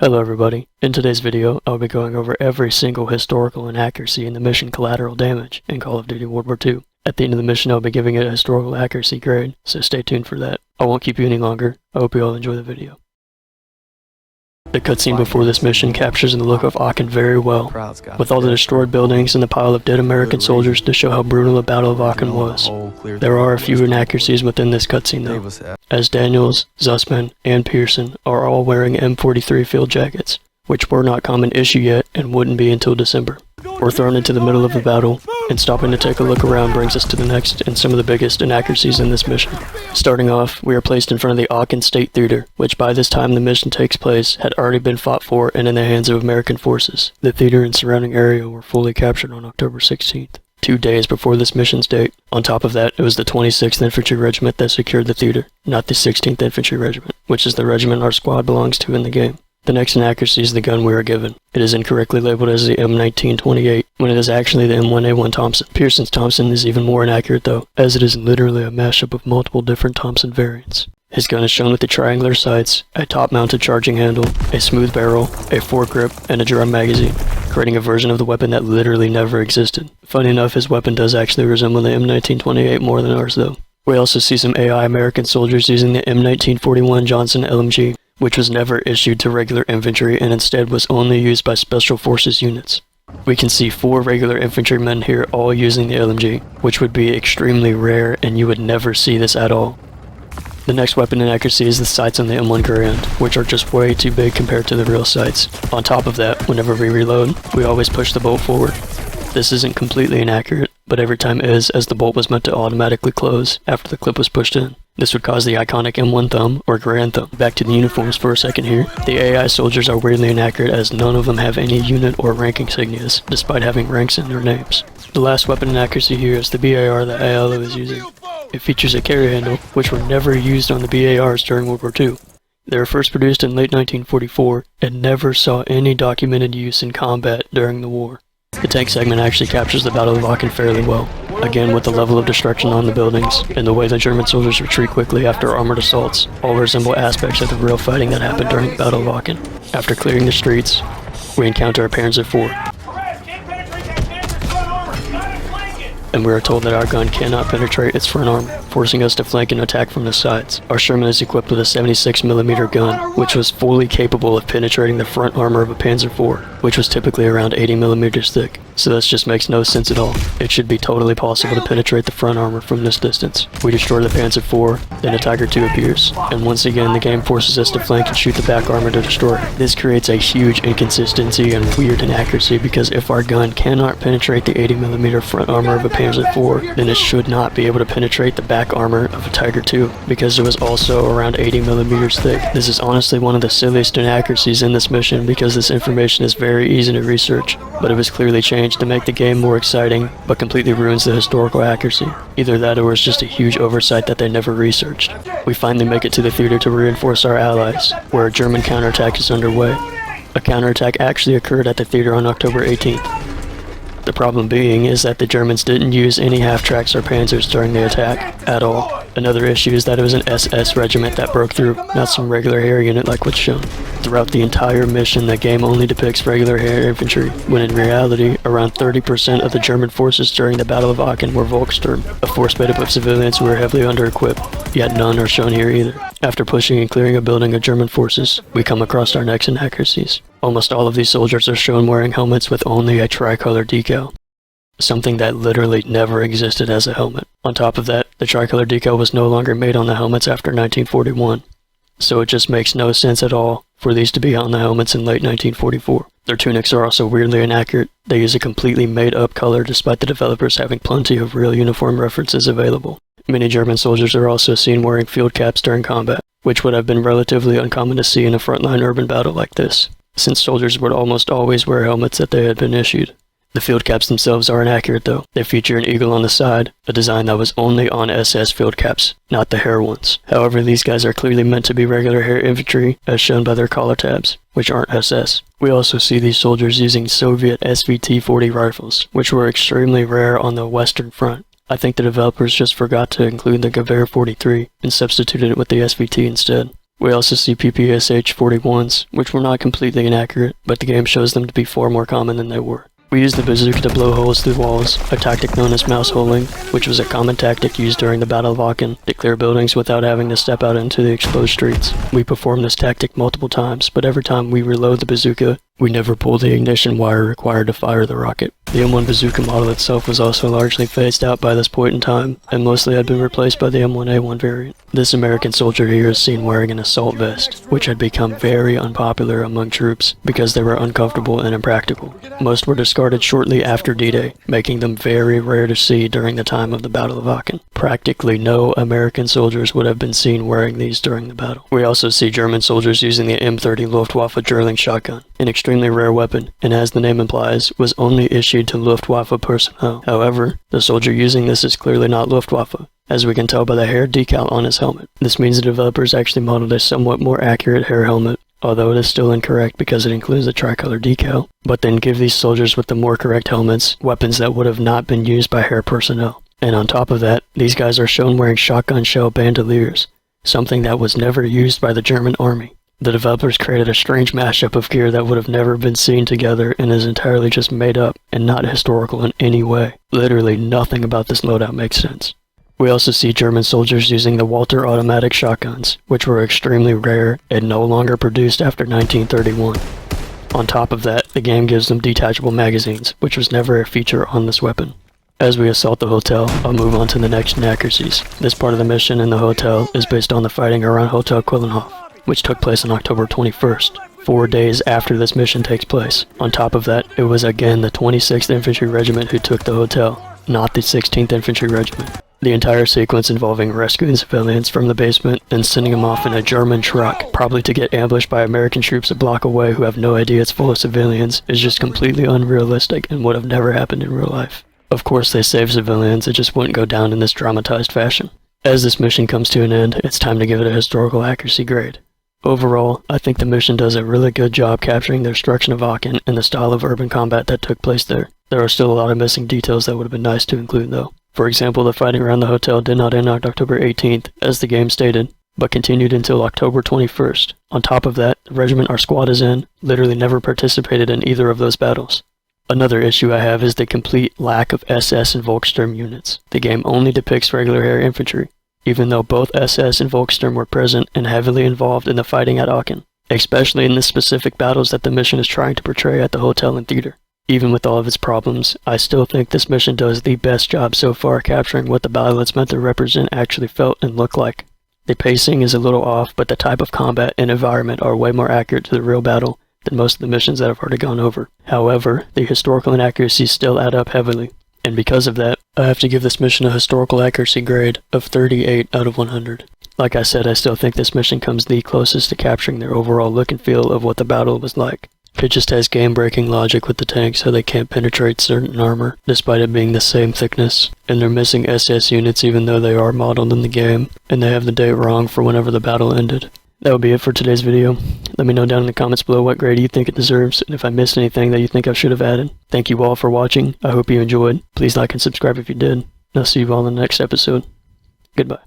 Hello everybody, in today's video I'll be going over every single historical inaccuracy in the mission Collateral Damage in Call of Duty World War II. At the end of the mission I'll be giving it a historical accuracy grade, so stay tuned for that. I won't keep you any longer, I hope you all enjoy the video. The cutscene before this mission captures the look of Aachen very well, with all the destroyed buildings and the pile of dead American soldiers to show how brutal the Battle of Aachen was. There are a few inaccuracies within this cutscene though, as Daniels, Zussman, and Pearson are all wearing M43 field jackets, which were not common issue yet and wouldn't be until December. We're thrown into the middle of the battle, and stopping to take a look around brings us to the next and some of the biggest inaccuracies in this mission. Starting off, we are placed in front of the Aachen State Theater, which by this time the mission takes place had already been fought for and in the hands of American forces. The theater and surrounding area were fully captured on October 16th, 2 days before this mission's date. On top of that, it was the 26th Infantry Regiment that secured the theater, not the 16th Infantry Regiment, which is the regiment our squad belongs to in the game. The next inaccuracy is the gun we are given. It is incorrectly labeled as the M1928, when it is actually the M1A1 Thompson. Pearson's Thompson is even more inaccurate though, as it is literally a mashup of multiple different Thompson variants. His gun is shown with the triangular sights, a top-mounted charging handle, a smooth barrel, a foregrip, and a drum magazine, creating a version of the weapon that literally never existed. Funny enough, his weapon does actually resemble the M1928 more than ours though. We also see some AI American soldiers using the M1941 Johnson LMG, which was never issued to regular infantry and instead was only used by Special Forces units. We can see 4 regular infantrymen here all using the LMG, which would be extremely rare and you would never see this at all. The next weapon inaccuracy is the sights on the M1 Garand, which are just way too big compared to the real sights. On top of that, whenever we reload, we always push the bolt forward. This isn't completely inaccurate, but every time is, as the bolt was meant to automatically close after the clip was pushed in. This would cause the iconic M1 thumb, or Garand thumb. Back to the uniforms for a second here. The AI soldiers are weirdly inaccurate as none of them have any unit or rank insignias, despite having ranks in their names. The last weapon inaccuracy here is the BAR that Ayala is using. It features a carry handle, which were never used on the BARs during World War II. They were first produced in late 1944, and never saw any documented use in combat during the war. The tank segment actually captures the Battle of Aachen fairly well, again with the level of destruction on the buildings, and the way the German soldiers retreat quickly after armored assaults, all resemble aspects of the real fighting that happened during the Battle of Aachen. After clearing the streets, we encounter a Panzer IV, and we are told that our gun cannot penetrate its front armor, forcing us to flank and attack from the sides. Our Sherman is equipped with a 76mm gun, which was fully capable of penetrating the front armor of a Panzer IV, which was typically around 80mm thick. So this just makes no sense at all. It should be totally possible to penetrate the front armor from this distance. We destroy the Panzer IV, then a Tiger II appears, and once again the game forces us to flank and shoot the back armor to destroy it. This creates a huge inconsistency and weird inaccuracy because if our gun cannot penetrate the 80mm front armor of a Panzer IV, then it should not be able to penetrate the back armor of a Tiger II, because it was also around 80mm thick. This is honestly one of the silliest inaccuracies in this mission because this information is very easy to research, but it was clearly changed to make the game more exciting, but completely ruins the historical accuracy. Either that or it's just a huge oversight that they never researched. We finally make it to the theater to reinforce our allies, where a German counterattack is underway. A counterattack actually occurred at the theater on October 18th. The problem being is that the Germans didn't use any half-tracks or panzers during the attack at all. Another issue is that it was an SS regiment that broke through, not some regular air unit like what's shown. Throughout the entire mission, the game only depicts regular air infantry, when in reality, around 30% of the German forces during the Battle of Aachen were Volkssturm, a force made up of civilians who were heavily under-equipped, yet none are shown here either. After pushing and clearing a building of German forces, we come across our next inaccuracies. Almost all of these soldiers are shown wearing helmets with only a tricolor decal, something that literally never existed as a helmet. On top of that, the tricolor decal was no longer made on the helmets after 1941, so it just makes no sense at all for these to be on the helmets in late 1944. Their tunics are also weirdly inaccurate. They use a completely made-up color despite the developers having plenty of real uniform references available. Many German soldiers are also seen wearing field caps during combat, which would have been relatively uncommon to see in a frontline urban battle like this, since soldiers would almost always wear helmets that they had been issued. The field caps themselves are inaccurate though. They feature an eagle on the side, a design that was only on SS field caps, not the hair ones. However, these guys are clearly meant to be regular hair infantry, as shown by their collar tabs, which aren't SS. We also see these soldiers using Soviet SVT-40 rifles, which were extremely rare on the Western Front. I think the developers just forgot to include the Gewehr 43 and substituted it with the SVT instead. We also see PPSH-41s, which were not completely inaccurate, but the game shows them to be far more common than they were. We used the bazooka to blow holes through walls, a tactic known as mouse holing, which was a common tactic used during the Battle of Aachen to clear buildings without having to step out into the exposed streets. We performed this tactic multiple times, but every time we reload the bazooka, we never pulled the ignition wire required to fire the rocket. The M1 bazooka model itself was also largely phased out by this point in time, and mostly had been replaced by the M1A1 variant. This American soldier here is seen wearing an assault vest, which had become very unpopular among troops because they were uncomfortable and impractical. Most were discarded shortly after D-Day, making them very rare to see during the time of the Battle of Aachen. Practically no American soldiers would have been seen wearing these during the battle. We also see German soldiers using the M30 Luftwaffe drilling shotgun, an extremely rare weapon, and as the name implies, was only issued to Luftwaffe personnel. However, the soldier using this is clearly not Luftwaffe, as we can tell by the hair decal on his helmet. This means the developers actually modeled a somewhat more accurate hair helmet, although it is still incorrect because it includes a tricolor decal, but then give these soldiers with the more correct helmets weapons that would have not been used by hair personnel. And on top of that, these guys are shown wearing shotgun shell bandoliers, something that was never used by the German army. The developers created a strange mashup of gear that would have never been seen together and is entirely just made up and not historical in any way. Literally nothing about this loadout makes sense. We also see German soldiers using the Walter automatic shotguns, which were extremely rare and no longer produced after 1931. On top of that, the game gives them detachable magazines, which was never a feature on this weapon. As we assault the hotel, I'll move on to the next Inaccuracies. This part of the mission in the hotel is based on the fighting around Hotel Quillenhof, which took place on October 21st, 4 days after this mission takes place. On top of that, it was again the 26th Infantry Regiment who took the hotel, not the 16th Infantry Regiment. The entire sequence involving rescuing civilians from the basement and sending them off in a German truck, probably to get ambushed by American troops a block away who have no idea it's full of civilians, is just completely unrealistic and would have never happened in real life. Of course they saved civilians, it just wouldn't go down in this dramatized fashion. As this mission comes to an end, it's time to give it a historical accuracy grade. Overall, I think the mission does a really good job capturing the destruction of Aachen and the style of urban combat that took place there. There are still a lot of missing details that would have been nice to include though. For example, the fighting around the hotel did not end on October 18th, as the game stated, but continued until October 21st. On top of that, the regiment our squad is in literally never participated in either of those battles. Another issue I have is the complete lack of SS and Volkssturm units. The game only depicts regular air infantry, even though both SS and Volkssturm were present and heavily involved in the fighting at Aachen, especially in the specific battles that the mission is trying to portray at the hotel and theater. Even with all of its problems, I still think this mission does the best job so far capturing what the battle it's meant to represent actually felt and looked like. The pacing is a little off, but the type of combat and environment are way more accurate to the real battle than most of the missions that I've already gone over. However, the historical inaccuracies still add up heavily, and because of that, I have to give this mission a historical accuracy grade of 38 out of 100. Like I said, I still think this mission comes the closest to capturing their overall look and feel of what the battle was like. It just has game-breaking logic with the tanks how they can't penetrate certain armor, despite it being the same thickness, and they're missing SS units even though they are modeled in the game, and they have the date wrong for whenever the battle ended. That would be it for today's video. Let me know down in the comments below what grade you think it deserves, and if I missed anything that you think I should have added. Thank you all for watching. I hope you enjoyed. Please like and subscribe if you did. And I'll see you all in the next episode. Goodbye.